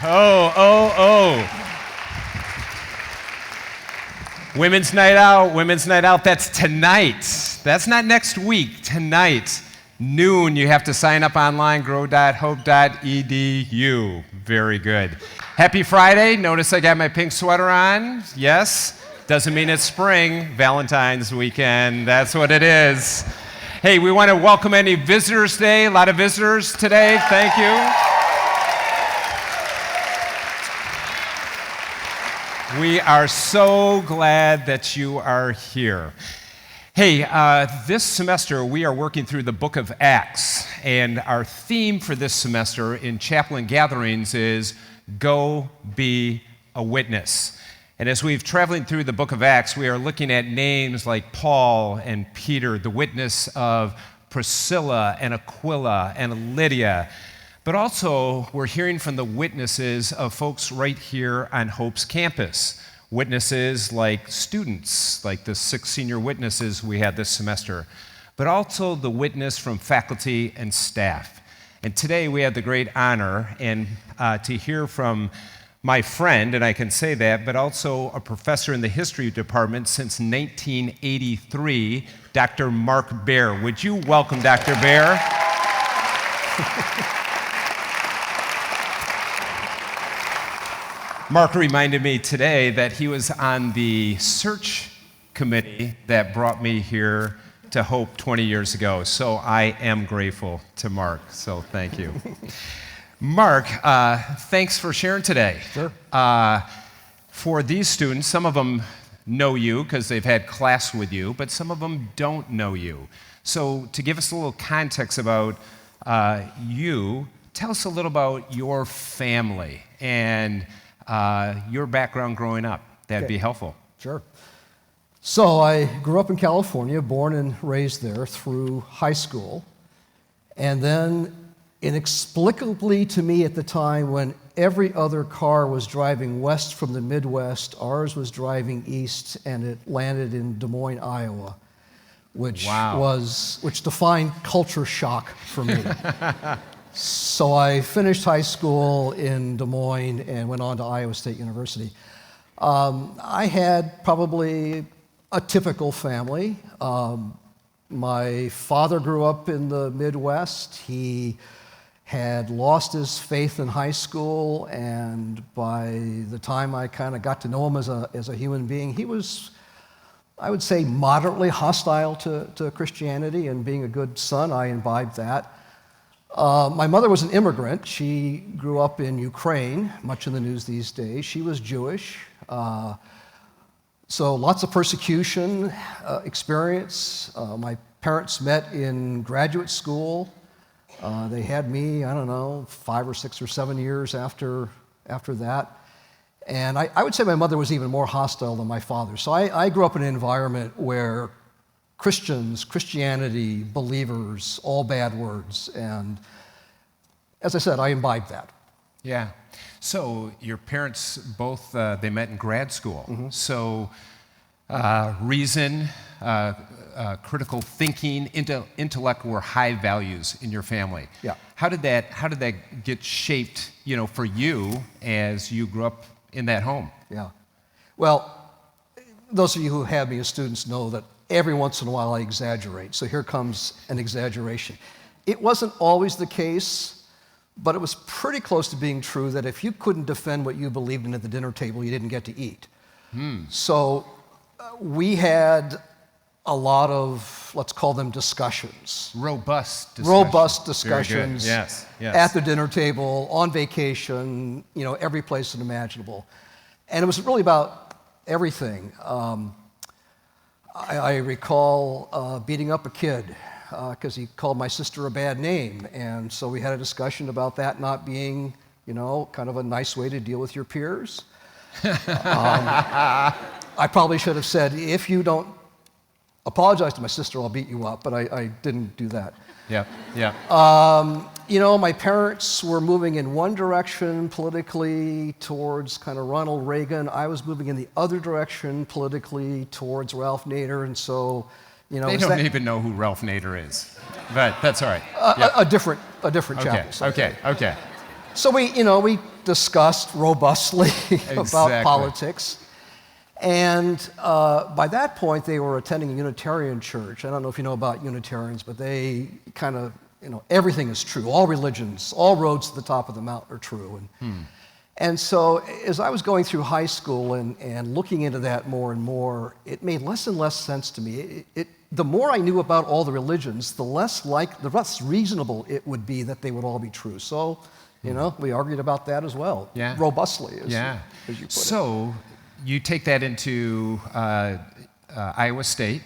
Oh. Women's night out, that's tonight. That's not next week, tonight. Noon, you have to sign up online, grow.hope.edu. Very good. Happy Friday. Notice I got my pink sweater on. Yes. Doesn't mean it's spring. Valentine's weekend. That's what it is. Hey, we want to welcome any visitors today. A lot of visitors today. Thank you. We are so glad that you are here. Hey, this semester we are working through the book of Acts, and our theme for this semester in chaplain gatherings is Go Be a Witness. And as we've traveling through the book of Acts, we are looking at names like Paul and Peter, the witness of Priscilla and Aquila and Lydia. But also, we're hearing from the witnesses of folks right here on Hope's campus. Witnesses like students, like the 6 senior witnesses we had this semester, but also the witness from faculty and staff. And today we have the great honor to hear from my friend, and I can say that, but also a professor in the history department since 1983, Dr. Marc Baer. Would you welcome Dr. Baer? Marc reminded me today that he was on the search committee that brought me here to Hope 20 years ago. So I am grateful to Marc. So thank you. Marc, thanks for sharing today. Sure. For these students, some of them know you because they've had class with you, but some of them don't know you. So to give us a little context about you, tell us a little about your family and your background growing up. That'd be helpful. Sure. So I grew up in California, born and raised there through high school. And then inexplicably to me at the time when every other car was driving west from the Midwest, ours was driving east, and it landed in Des Moines, Iowa, which defined culture shock for me. So I finished high school in Des Moines and went on to Iowa State University. I had probably a typical family. My father grew up in the Midwest. He had lost his faith in high school, and by the time I kind of got to know him as a human being, he was, I would say, moderately hostile to Christianity, and being a good son, I imbibed that. My mother was an immigrant. She grew up in Ukraine, much in the news these days. She was Jewish. So lots of persecution experience. My parents met in graduate school. They had me, 5 or 6 or 7 years after that. And I would say my mother was even more hostile than my father. So I grew up in an environment where Christianity, believers, all bad words. And as I said, I imbibed that. Yeah. So your parents both, they met in grad school. Mm-hmm. So reason, critical thinking, intellect were high values in your family. Yeah. How did that get shaped, for you as you grew up in that home? Yeah. Well, those of you who have me as students know that every once in a while I exaggerate, so here comes an exaggeration. It wasn't always the case, but it was pretty close to being true that if you couldn't defend what you believed in at the dinner table, you didn't get to eat. So we had a lot of, let's call them discussions. Robust discussions. Yes. At the dinner table, on vacation, every place imaginable. And it was really about everything. I recall beating up a kid because he called my sister a bad name, and so we had a discussion about that not being, kind of a nice way to deal with your peers. I probably should have said, if you don't apologize to my sister, I'll beat you up, but I didn't do that. Yeah. My parents were moving in one direction politically towards kind of Ronald Reagan. I was moving in the other direction politically towards Ralph Nader, and so, They don't even know who Ralph Nader is, but that's all right. A different chapel. Okay. So we discussed robustly about Exactly. politics. And by that point, they were attending a Unitarian church. I don't know if you know about Unitarians, but they kind of, everything is true. All religions, all roads to the top of the mountain are true. And so as I was going through high school and looking into that more and more, it made less and less sense to me. The more I knew about all the religions, the less reasonable it would be that they would all be true. So, we argued about that as well, robustly, as you put it. So you take that into Iowa State.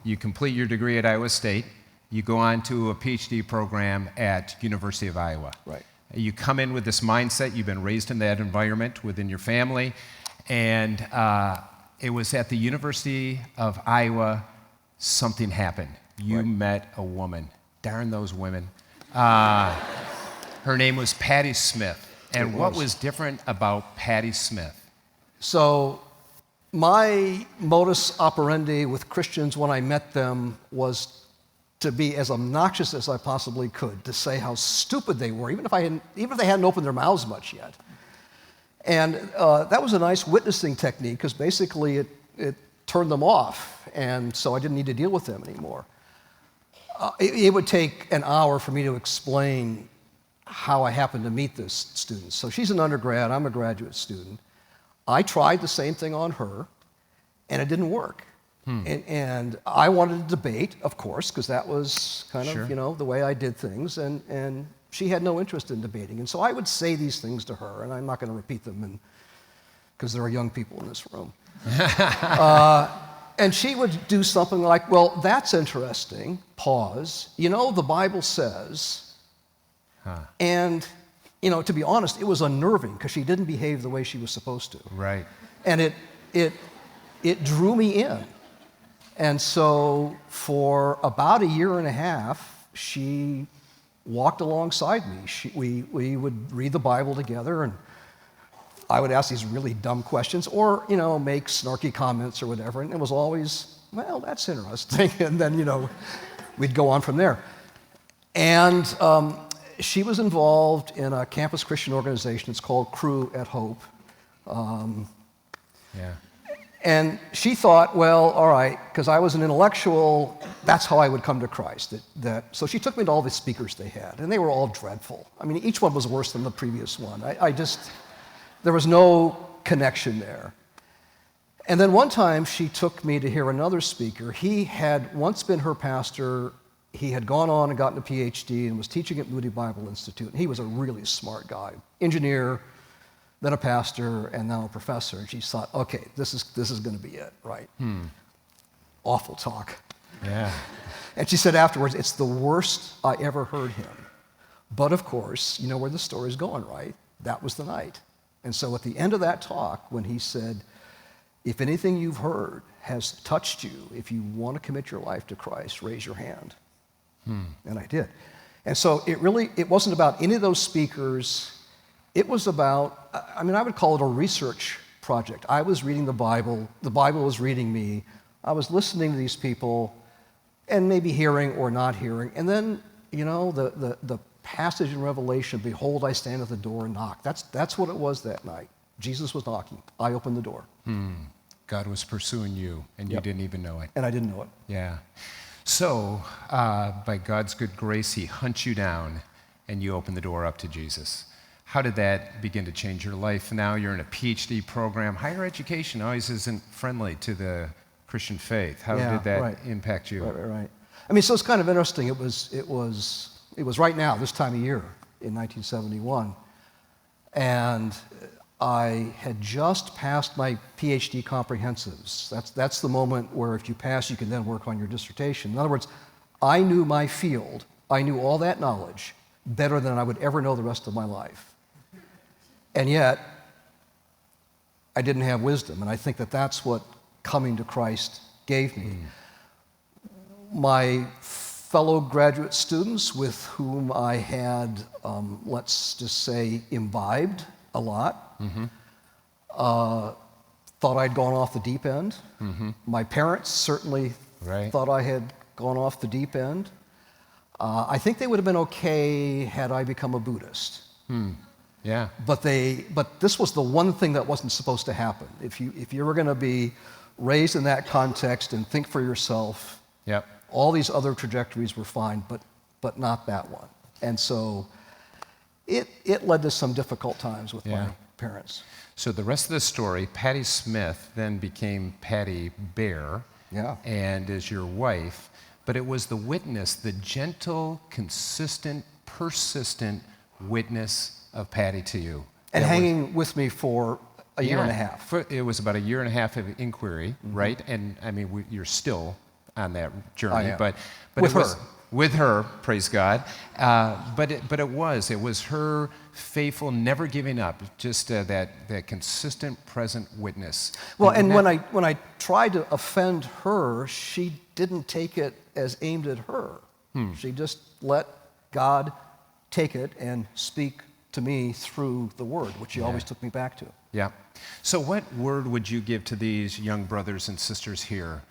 You complete your degree at Iowa State. You go on to a PhD program at University of Iowa. Right. You come in with this mindset. You've been raised in that environment within your family. And it was at the University of Iowa something happened. You met a woman. Darn those women. Her name was Patty Smith. And what was different about Patty Smith? So my modus operandi with Christians when I met them was to be as obnoxious as I possibly could, to say how stupid they were, even if they hadn't opened their mouths much yet. And that was a nice witnessing technique, because basically it turned them off, and so I didn't need to deal with them anymore. It would take an hour for me to explain how I happened to meet this student. So she's an undergrad, I'm a graduate student. I tried the same thing on her, and it didn't work. And I wanted to debate, of course, because that was kind of, the way I did things, and she had no interest in debating. And so I would say these things to her, and I'm not going to repeat them because there are young people in this room. And she would do something like, well, that's interesting, pause. The Bible says, and, to be honest, it was unnerving because she didn't behave the way she was supposed to. Right. And it drew me in. And so for about a year and a half, she walked alongside me. We would read the Bible together, and I would ask these really dumb questions or, make snarky comments or whatever. And it was always, well, that's interesting. And then, we'd go on from there. And she was involved in a campus Christian organization. It's called Crew at Hope. And she thought, well, all right, because I was an intellectual, that's how I would come to Christ. So she took me to all the speakers they had, and they were all dreadful. I mean, each one was worse than the previous one. There was no connection there. And then one time she took me to hear another speaker. He had once been her pastor. He had gone on and gotten a PhD and was teaching at Moody Bible Institute. And he was a really smart guy, engineer, then a pastor, and now a professor. And she thought, okay, this is going to be it, right? Awful talk. Yeah. And she said afterwards, it's the worst I ever heard him. But of course, you know where the story's going, right? That was the night. And so at the end of that talk, when he said, if anything you've heard has touched you, if you want to commit your life to Christ, raise your hand. And I did. And so it wasn't about any of those speakers. It was about, I would call it a research project. I was reading the Bible was reading me. I was listening to these people and maybe hearing or not hearing. And then, the passage in Revelation, behold, I stand at the door and knock. That's what it was that night. Jesus was knocking. I opened the door. God was pursuing you, and you didn't even know it. And I didn't know it. Yeah. So, by God's good grace, he hunts you down, and you open the door up to Jesus. How did that begin to change your life? Now you're in a PhD program. Higher education always isn't friendly to the Christian faith. How did that impact you? Right. So it's kind of interesting. It was right now, this time of year, in 1971, and I had just passed my PhD comprehensives. That's the moment where if you pass, you can then work on your dissertation. In other words, I knew my field. I knew all that knowledge better than I would ever know the rest of my life. And yet, I didn't have wisdom, and I think that's what coming to Christ gave me. My fellow graduate students with whom I had, let's just say, imbibed a lot, thought I'd gone off the deep end. My parents certainly thought I had gone off the deep end. I think they would have been okay had I become a Buddhist. Yeah. But this was the one thing that wasn't supposed to happen. If you were going to be raised in that context and think for yourself, Yep. all these other trajectories were fine, but not that one. And so it led to some difficult times with my parents. So the rest of the story, Patty Smith then became Patty Baer, and is your wife. But it was the witness, the gentle, consistent, persistent witness of Patty to you. And hanging with me for a year and a half. It was about a year and a half of inquiry, right? And I mean, you're still on that journey, but with it was her. With her, praise God. But it was her faithful, never giving up, just that consistent, present witness. Well, and when I tried to offend her, she didn't take it as aimed at her. She just let God take it and speak to me through the Word, which she always took me back to. Yeah. So what word would you give to these young brothers and sisters here,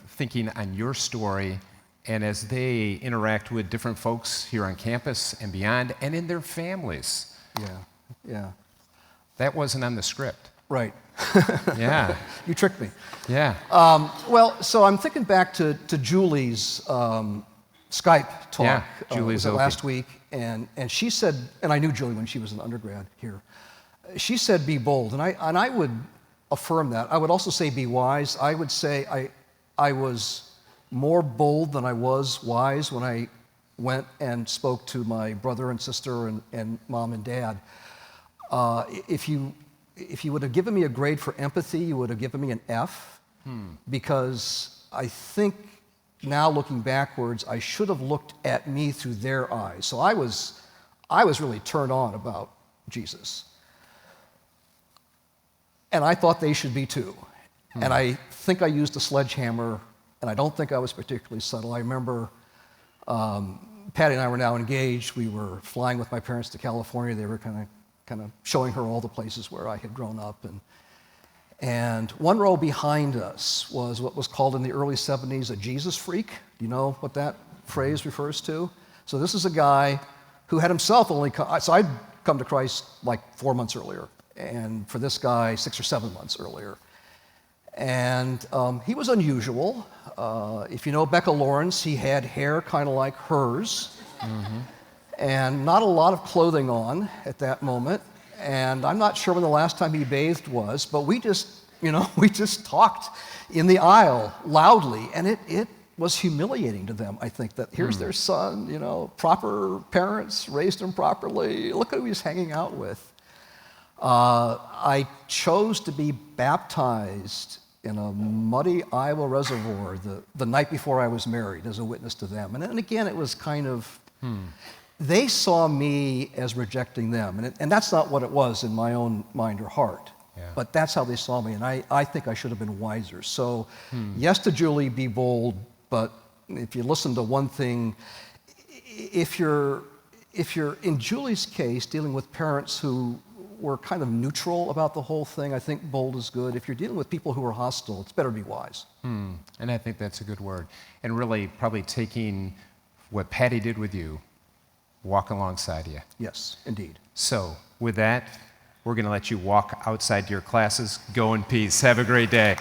thinking on your story and as they interact with different folks here on campus and beyond and in their families? Yeah. That wasn't on the script. Right. Yeah. You tricked me. Yeah. Well, so I'm thinking back to Julie's Skype talk. Yeah, Julie's last week, and she said, and I knew Julie when she was an undergrad here. She said, "Be bold," and I would affirm that. I would also say, "Be wise." I would say I was more bold than I was wise when I went and spoke to my brother and sister and mom and dad. If you would have given me a grade for empathy, you would have given me an F, because I think now looking backwards, I should have looked at me through their eyes. So I was really turned on about Jesus. And I thought they should be too. And I think I used a sledgehammer, and I don't think I was particularly subtle. I remember Patty and I were now engaged. We were flying with my parents to California. They were kind of showing her all the places where I had grown up. And one row behind us was what was called in the early 70s a Jesus freak. Do you know what that phrase refers to? So this is a guy who had himself only come, so I'd come to Christ like 4 months earlier, and for this guy 6 or 7 months earlier. And he was unusual. If you know Becca Lawrence, he had hair kind of like hers, and not a lot of clothing on at that moment. And I'm not sure when the last time he bathed was, but we just talked in the aisle loudly, and it was humiliating to them, I think, that here's their son, proper parents, raised him properly, look who he's hanging out with. I chose to be baptized in a muddy Iowa reservoir the night before I was married as a witness to them. And again, it was kind of, they saw me as rejecting them. And that's not what it was in my own mind or heart. Yeah. But that's how they saw me. And I think I should have been wiser. So yes to Julie, be bold. But if you listen to one thing, if you're in Julie's case dealing with parents who were kind of neutral about the whole thing, I think bold is good. If you're dealing with people who are hostile, it's better to be wise. And I think that's a good word. And really probably taking what Patty did with you, walk alongside you. Yes, indeed. So with that, we're going to let you walk outside your classes. Go in peace. Have a great day.